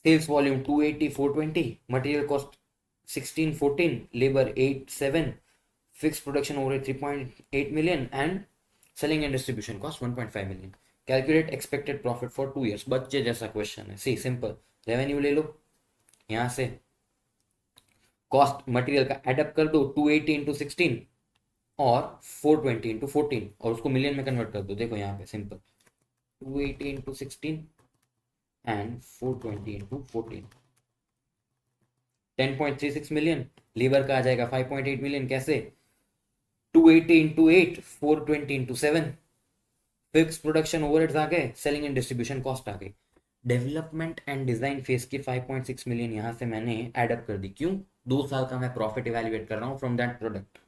sales volume 280,420, material cost 1614, labor 87, fixed production overhead 3.8 million, and selling and distribution cost 1.5 million. Calculate expected profit for 2 years. बच्चे जैसा question है, सी simple. Revenue ले लो यहां से, cost material का add up कर दो 280 into 16 और 420 इंटू 14 और उसको मिलियन में कन्वर्ट कर दो. देखो यहाँ पे simple, 280 into 16 and 420 into 14, 10.36 million. Labour का आ जाएगा 5.8 मिलियन. कैसे? 280 into 8, 420 into 7, fix production overheads आ गए, सेलिंग एंड डिस्ट्रीब्यूशन कॉस्ट आ गई. डेवलपमेंट एंड डिजाइन फेज की 5.6 मिलियन यहां से मैंने एडअप कर दी. क्यों? 2 साल का मैं प्रॉफिट इवेल्युएट कर रहा हूं from that product.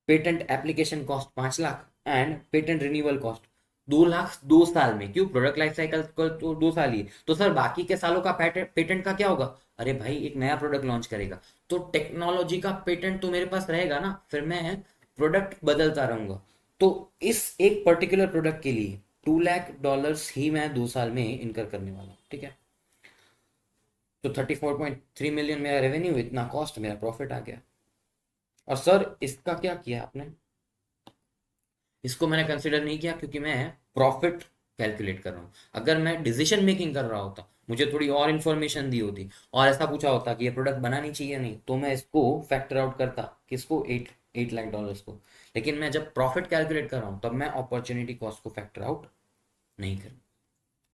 Patent application cost 5 lakh and patent renewal cost 2 lakh 2 साल में. क्यों? प्रोडक्ट लाइफ साइकिल तो 2 साल ही. तो सर बाकी के सालों का पेटेंट का क्या होगा? अरे भाई एक नया प्रोडक्ट लॉन्च करेगा तो टेक्नोलॉजी का पेटेंट तो मेरे पास रहेगा ना, फिर मैं प्रोडक्ट बदलता रहूंगा. तो इस एक पर्टिकुलर प्रोडक्ट के लिए $2 लाख ही मैं 2 साल में इनकर करने वाला हूँ. ठीक है, तो 34.3 मिलियन मेरा रेवेन्यू, इतना कॉस्ट, मेरा प्रॉफिट आ गया. और सर इसका क्या किया आपने? इसको मैंने कंसिडर नहीं किया क्योंकि मैं प्रॉफिट कैलकुलेट कर रहा हूँ. अगर मैं डिसीजन मेकिंग कर रहा होता, मुझे थोड़ी और इन्फॉर्मेशन दी होती और ऐसा पूछा होता कि ये प्रोडक्ट बनानी चाहिए नहीं, तो मैं इसको फैक्टर आउट करता. किसको? 8 लाख को. लेकिन मैं जब प्रॉफिट कैलकुलेट कर रहा हूँ तब मैं अपॉर्चुनिटी कॉस्ट को फैक्टर आउट नहीं कर